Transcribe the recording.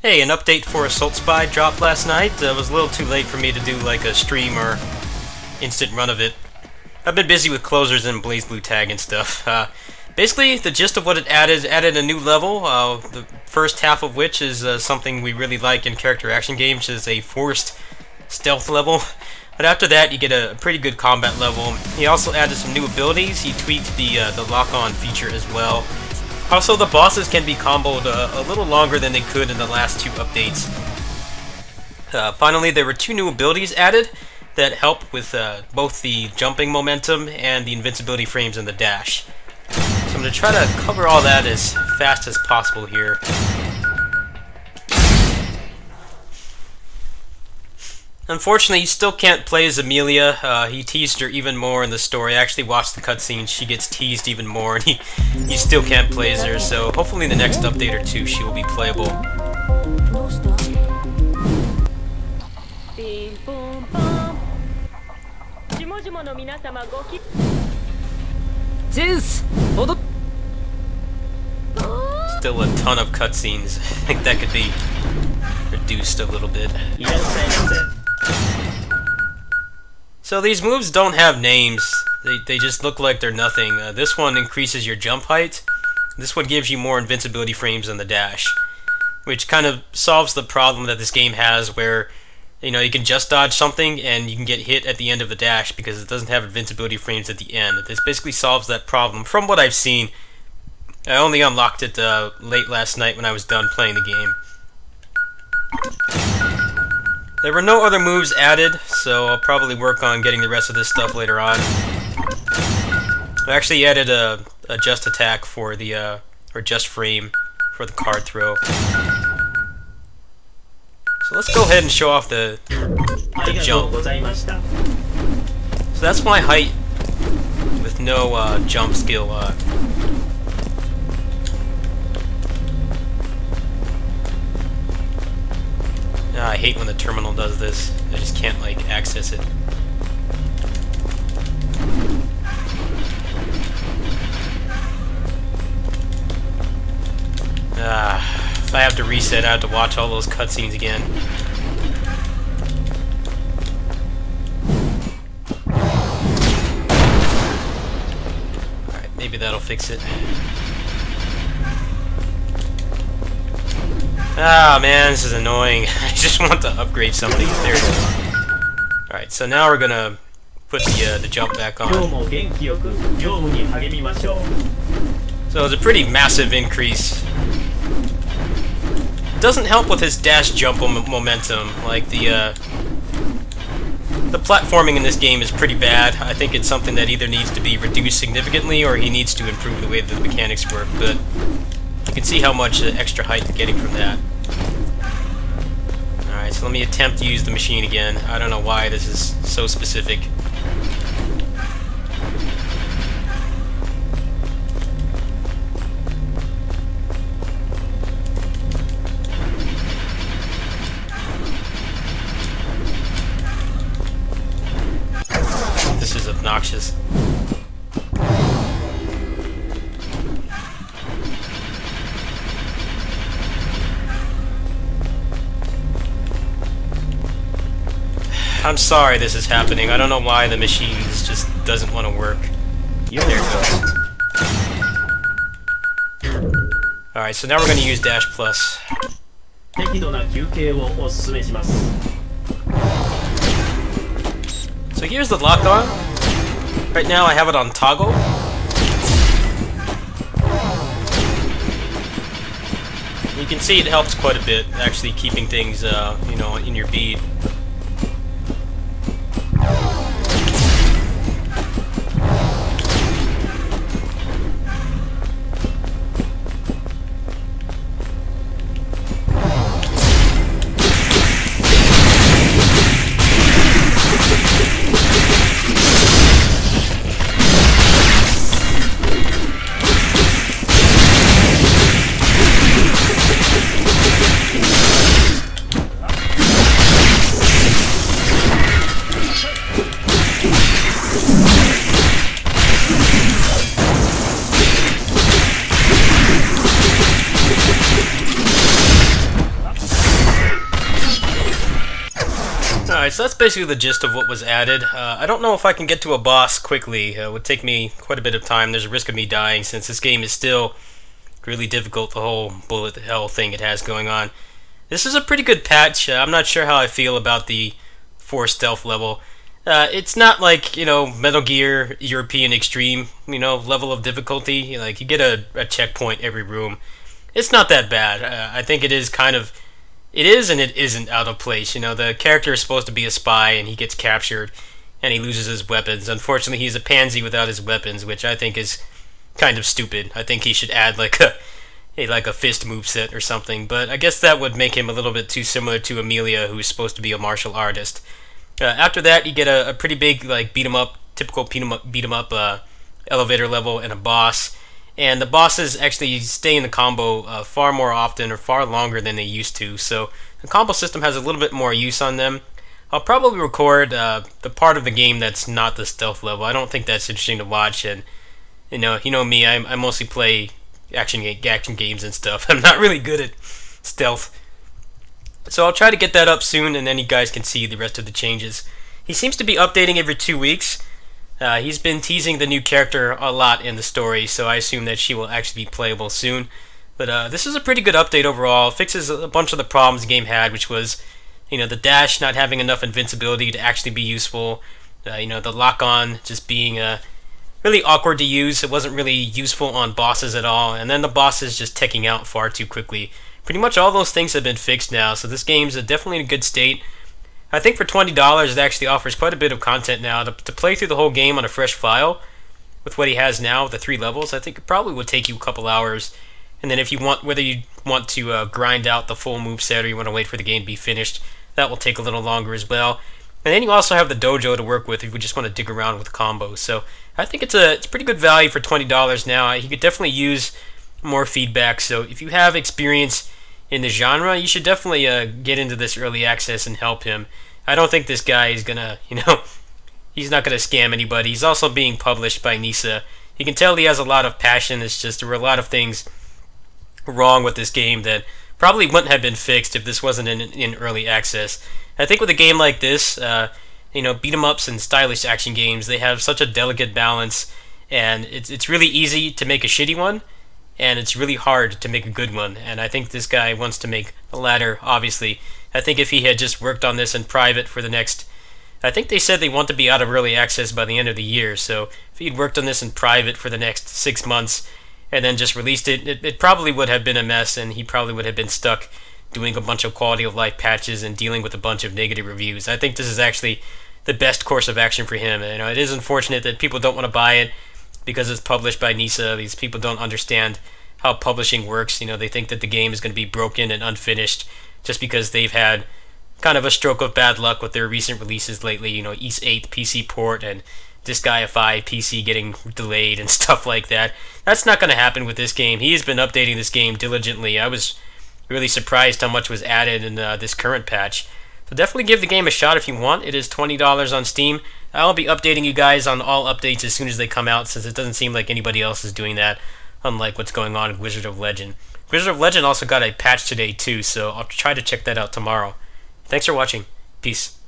Hey, an update for Assault Spy dropped last night. It was a little too late for me to do like a stream or instant run of it. I've been busy with closers and BlazBlue tag and stuff. Basically, the gist of what it added a new level, the first half of which is something we really like in character action games, is a forced stealth level. But after that, you get a pretty good combat level. He also added some new abilities. He tweaked the lock-on feature as well. Also, the bosses can be comboed a little longer than they could in the last two updates. Finally, there were two new abilities added that help with both the jumping momentum and the invincibility frames and the dash. So I'm going to try to cover all that as fast as possible here. Unfortunately, you still can't play as Amelia. He teased her even more in the story. I actually watched the cutscene. She gets teased even more, and he still can't play as her. So hopefully in the next update or two, she will be playable. Still a ton of cutscenes. I think that could be reduced a little bit. So these moves don't have names. They just look like they're nothing. This one increases your jump height. This one gives you more invincibility frames than the dash, which kind of solves the problem that this game has where, you know, you can just dodge something and you can get hit at the end of the dash because it doesn't have invincibility frames at the end. This basically solves that problem from what I've seen. I only unlocked it late last night when I was done playing the game. There were no other moves added, so I'll probably work on getting the rest of this stuff later on. I actually added a just attack for the, or just frame for the card throw. So let's go ahead and show off the jump. So that's my height with no jump skill. I hate when the terminal does this. I just can't, like, access it. If I have to reset, I have to watch all those cutscenes again. Alright, maybe that'll fix it. Ah, man, this is annoying. I just want to upgrade something. There it is. Alright, so now we're gonna put the jump back on. So it's a pretty massive increase. Doesn't help with his dash jump momentum. Like, the platforming in this game is pretty bad. I think it's something that either needs to be reduced significantly or he needs to improve the way that the mechanics work, but you can see how much extra height you're getting from that. Alright, so let me attempt to use the machine again. I don't know why this is so specific. This is obnoxious. I'm sorry this is happening. I don't know why the machine just doesn't want to work. There it goes. Alright, so now we're going to use Dash Plus. So here's the lock-on. Right now I have it on toggle. You can see it helps quite a bit, actually keeping things, you know, in your bead. Alright, so that's basically the gist of what was added. I don't know if I can get to a boss quickly. It would take me quite a bit of time. There's a risk of me dying since this game is still really difficult, the whole bullet hell thing it has going on. This is a pretty good patch. I'm not sure how I feel about the 4 stealth level. It's not like, Metal Gear European Extreme, level of difficulty. Like, you get a checkpoint every room. It's not that bad. I think it is kind of... It is and it isn't out of place. The character is supposed to be a spy and he gets captured and he loses his weapons. Unfortunately, he's a pansy without his weapons, which I think is kind of stupid. I think he should add like a fist moveset or something, but I guess that would make him a little bit too similar to Amelia, who's supposed to be a martial artist. After that, you get a pretty big beat 'em up, typical beat 'em up elevator level and a boss. And the bosses actually stay in the combo far more often or far longer than they used to, so the combo system has a little bit more use on them. I'll probably record the part of the game that's not the stealth level. I don't think that's interesting to watch, and you know me, I mostly play action games and stuff. I'm not really good at stealth. So I'll try to get that up soon, and then you guys can see the rest of the changes. He seems to be updating every 2 weeks. He's been teasing the new character a lot in the story, so I assume that she will actually be playable soon. But this is a pretty good update overall. It fixes a bunch of the problems the game had, which was, the dash not having enough invincibility to actually be useful. The lock-on just being really awkward to use. It wasn't really useful on bosses at all. And then the bosses just teching out far too quickly. Pretty much all those things have been fixed now, so this game's definitely in a good state. I think for $20 it actually offers quite a bit of content now. To play through the whole game on a fresh file with what he has now, the 3 levels, I think it probably would take you a couple hours. And then if you want, whether you want to grind out the full moveset or you want to wait for the game to be finished, that will take a little longer as well. And then you also have the dojo to work with if you just want to dig around with combos. So I think it's pretty good value for $20 now. You could definitely use more feedback. So if you have experience in the genre, you should definitely get into this early access and help him. I don't think this guy is gonna, he's not gonna scam anybody. He's also being published by Nisa. You can tell he has a lot of passion. It's just there were a lot of things wrong with this game that probably wouldn't have been fixed if this wasn't in early access. I think with a game like this, beat 'em ups and stylish action games, they have such a delicate balance, and it's really easy to make a shitty one, and it's really hard to make a good one. And I think this guy wants to make the latter, obviously. I think if he had just worked on this in private for the next... I think they said they want to be out of early access by the end of the year, so if he'd worked on this in private for the next 6 months and then just released it, it probably would have been a mess, and he probably would have been stuck doing a bunch of quality of life patches and dealing with a bunch of negative reviews. I think this is actually the best course of action for him. It is unfortunate that people don't want to buy it because it's published by Nisa. These people don't understand how publishing works. They think that the game is going to be broken and unfinished just because they've had kind of a stroke of bad luck with their recent releases lately. Ys 8 PC port and Disgaea 5 PC getting delayed and stuff like that. That's not going to happen with this game. He's been updating this game diligently. I was really surprised how much was added in this current patch. So definitely give the game a shot if you want. It is $20 on Steam. I'll be updating you guys on all updates as soon as they come out, since it doesn't seem like anybody else is doing that, unlike what's going on in Wizard of Legend. Wizard of Legend also got a patch today too, so I'll try to check that out tomorrow. Thanks for watching. Peace.